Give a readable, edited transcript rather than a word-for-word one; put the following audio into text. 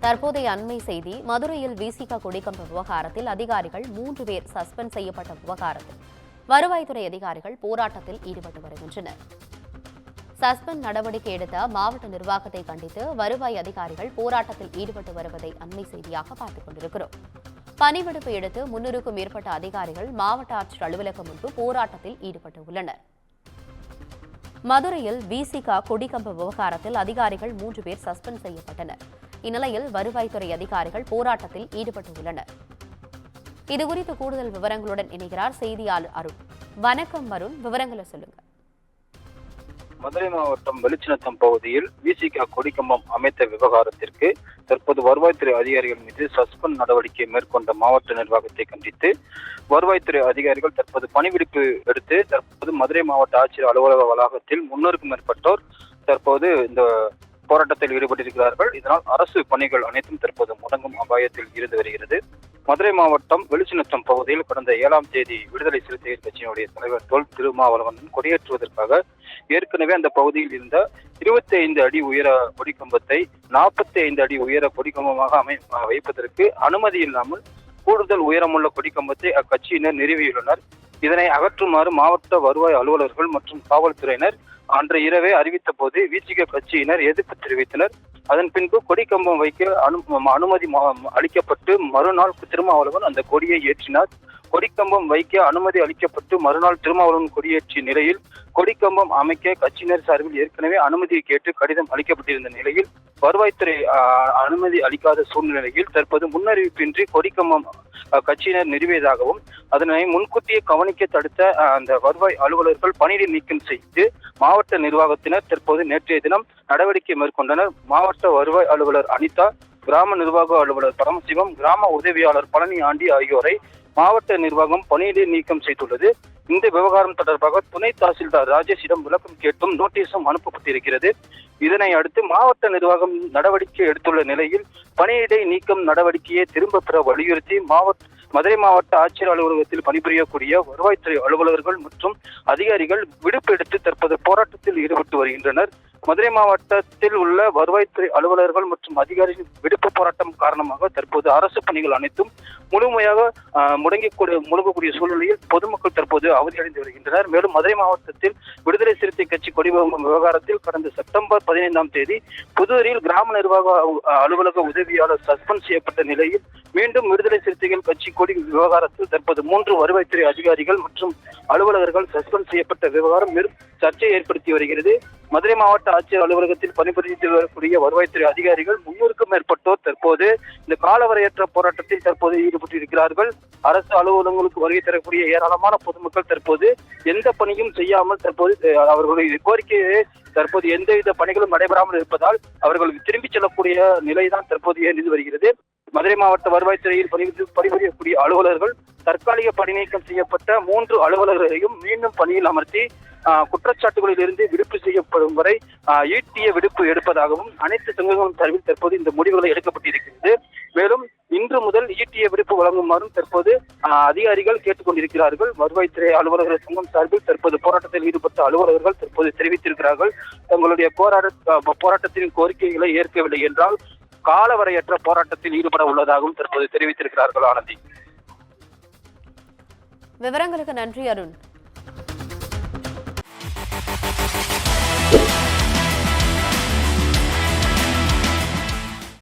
தற்போதைய அண்மை செய்தி மதுரையில் விசிக கொடிக்கம்ப விவகாரத்தில் அதிகாரிகள் 3 பேர் சஸ்பெண்ட் செய்யப்பட்ட விவகாரத்தில் வருவாய்த்துறை அதிகாரிகள் போராட்டத்தில் ஈடுபட்டு வருகின்றனர். சஸ்பெண்ட் நடவடிக்கை எடுத்த மாவட்ட நிர்வாகத்தை கண்டித்து வருவாய் அதிகாரிகள் போராட்டத்தில் ஈடுபட்டு வருவதை அண்மை செய்தியாக பார்த்துக் கொண்டிருக்கிறோம். பணிவிடுப்பு எடுத்து 300க்கும் மேற்பட்ட அதிகாரிகள் மாவட்ட ஆட்சியர் அலுவலகம் முன்பு போராட்டத்தில் ஈடுபட்டு உள்ளனர். மதுரையில் விசிக கொடிக்கம்ப விவகாரத்தில் அதிகாரிகள் 3 பேர் சஸ்பெண்ட் செய்யப்பட்டனர். இந்நிலையில் வருவாய்த்துறை அதிகாரிகள் போராட்டத்தில் ஈடுபட்டுள்ளனர். இதுகுறித்து கூடுதல் விவரங்களுடன் இணைகிறார் செய்தியாளர் அருண். வணக்கம் அருண், விவரங்களை சொல்லுங்க. மதுரை மாவட்டம் வெளிச்சினத்தம் பகுதியில் விசிக கொடிக்கம்பம் அமைத்த விவகாரத்திற்கு தற்போது வருவாய்த்துறை அதிகாரிகள் மீது சஸ்பெண்ட் நடவடிக்கை மேற்கொண்ட மாவட்ட நிர்வாகத்தை கண்டித்து வருவாய்த்துறை அதிகாரிகள் தற்போது பணிவிடுப்பு எடுத்து தற்போது மதுரை மாவட்ட ஆட்சியர் அலுவலக வளாகத்தில் 300க்கும் மேற்பட்டோர் தற்போது இந்த போராட்டத்தில் ஈடுபட்டிருக்கிறார்கள். இதனால் அரசு பணிகள் அனைத்தும் தற்போது முடங்கும் அபாயத்தில் இருந்து வருகிறது. மதுரை மாவட்டம் வெளிச்சினத்தம் பகுதியில் கடந்த 7ஆம் தேதி விடுதலை சிறுத்தைகள் கட்சியினுடைய தலைவர் தொல் திருமாவளவன் கொடியேற்றுவதற்காக ஏற்கனவே அந்த பகுதியில் இருந்த 25 அடி உயர கொடிக்கம்பத்தை 45 அடி உயர கொடிக்கம்பமாக வைப்பதற்கு அனுமதி இல்லாமல் கூடுதல் உயரமுள்ள கொடிக்கம்பத்தை அக்கட்சியினர் நிறுவியுள்ளனர். இதனை அகற்றுமாறு மாவட்ட வருவாய் அலுவலர்கள் மற்றும் காவல்துறையினர் அன்று இரவே அறிவித்த போது விசிக கட்சியினர் எதிர்ப்பு தெரிவித்தனர். அதன் பின்பு கொடிக்கம்பம் வைக்க அனுமதி அளிக்கப்பட்டு மறுநாள் திருமாவளவன் அந்த கொடியை ஏற்றினார். கொடிக்கம்பம் வைக்க அனுமதி அளிக்கப்பட்டு மறுநாள் திருமாவளவன் கொடியேற்றிய நிலையில் கொடிக்கம்பம் அமைக்க கட்சியினர் சார்பில் ஏற்கனவே அனுமதியை கேட்டு கடிதம் அளிக்கப்பட்டிருந்த நிலையில் வருவாய்த்துறை அனுமதி அளிக்காத சூழ்நிலையில் தற்போது முன்னறிவிப்பின்றி கொடிக்கம்பம் கட்சியினர் நிறுவியதாகவும் அதனை முன்கூட்டியே கவனிக்க தடுத்த அந்த வருவாய் அலுவலர்கள் பணியிடை நீக்கம் செய்து மாவட்ட நிர்வாகத்தினர் தற்போது நேற்றைய தினம் நடவடிக்கை மேற்கொண்டனர். மாவட்ட வருவாய் அலுவலர் அனிதா, கிராம நிர்வாக அலுவலர் பரமசிவம், கிராம உதவியாளர் பழனி ஆண்டி ஆகியோரை மாவட்ட நிர்வாகம் பணியிடை நீக்கம் செய்துள்ளது. இந்த விவகாரம் தொடர்பாக துணை தாசில்தார் ராஜேஷிடம் விளக்கம் கேட்டும் நோட்டீஸும் அனுப்பப்பட்டிருக்கிறது. இதனை அடுத்து மாவட்ட நிர்வாகம் நடவடிக்கை எடுத்துள்ள நிலையில் பணியிடை நீக்கம் நடவடிக்கையை திரும்ப பெற வலியுறுத்தி மதுரை மாவட்ட ஆட்சியர் அலுவலகத்தில் பணிபுரியக்கூடிய வருவாய்த்துறை அலுவலர்கள் மற்றும் அதிகாரிகள் விடுப்பு எடுத்து தற்போது போராட்டத்தில் ஈடுபட்டு வருகின்றனர். மதுரை மாவட்டத்தில் உள்ள வருவாய்த்துறை அலுவலர்கள் மற்றும் அதிகாரிகள் விடுப்பு போராட்டம் காரணமாக தற்போது அரசு பணிகள் அனைத்தும் முழுமையாக முடங்கக்கூடிய சூழ்நிலையில் பொதுமக்கள் தற்போது அவதியடைந்து வருகின்றனர். மேலும் மதுரை மாவட்டத்தில் விடுதலை சிறுத்தை கட்சி கொடிக்கம்பம் விவகாரத்தில் கடந்த செப்டம்பர் 15ஆம் தேதி புதுவரில் கிராம நிர்வாக அலுவலக உதவியாளர் சஸ்பெண்ட் செய்யப்பட்ட நிலையில் மீண்டும் விடுதலை சிறுத்தைகள் கட்சி கொடி விவகாரத்தில் தற்போது 3 வருவாய்த்துறை அதிகாரிகள் மற்றும் அலுவலகர்கள் சஸ்பெண்ட் செய்யப்பட்ட விவகாரம் மேலும் சர்ச்சையை ஏற்படுத்தி வருகிறது. மதுரை மாவட்ட ஆட்சியர் அலுவலகத்தில் பணிபுரிந்து வரக்கூடிய வருவாய்த்துறை அதிகாரிகள் 300க்கும் மேற்பட்டோர் தற்போது இந்த காலவரையற்ற போராட்டத்தில் தற்போது ஈடுபட்டிருக்கிறார்கள். அரசு அலுவலகங்களுக்கு வருகை தரக்கூடிய ஏராளமான பொதுமக்கள் தற்போது எந்த பணியும் செய்யாமல் தற்போது அவர்களுடைய கோரிக்கையை தற்போது எந்தவித பணிகளும் நடைபெறாமல் இருப்பதால் அவர்கள் திரும்பிச் செல்லக்கூடிய நிலைதான் தற்போது இருந்து வருகிறது. மதுரை மாவட்ட வருவாய்த்துறையில் பணிபுரியக்கூடிய அலுவலர்கள் தற்காலிக பணி நீக்கம் செய்யப்பட்ட 3 அலுவலர்களையும் மீண்டும் பணியில் அமர்த்தி குற்றச்சாட்டுகளில் இருந்து விடுப்பு செய்யப்படும் வரை ஈட்டிய விடுப்பு எடுப்பதாகவும் அனைத்து சங்கங்களும் சார்பில் தற்போது இந்த முடிவுகளை எடுக்கப்பட்டிருக்கிறது. மேலும் இன்று முதல் ஈட்டிய விடுப்பு வழங்குமாறும் தற்போது அதிகாரிகள் கேட்டுக் கொண்டிருக்கிறார்கள். வருவாய்த்துறை அலுவலர்கள் சங்கம் சார்பில் தற்போது போராட்டத்தில் ஈடுபட்ட அலுவலர்கள் தற்போது தெரிவித்திருக்கிறார்கள், தங்களுடைய போராட்டத்தின் கோரிக்கைகளை ஏற்கவில்லை என்றால் காலவரையற்ற போராட்டத்தில் ஈடுபட உள்ளதாகவும் தற்போது தெரிவித்திருக்கிறார்கள். ஆனந்தி, விவரங்களுக்கு நன்றி அருண்.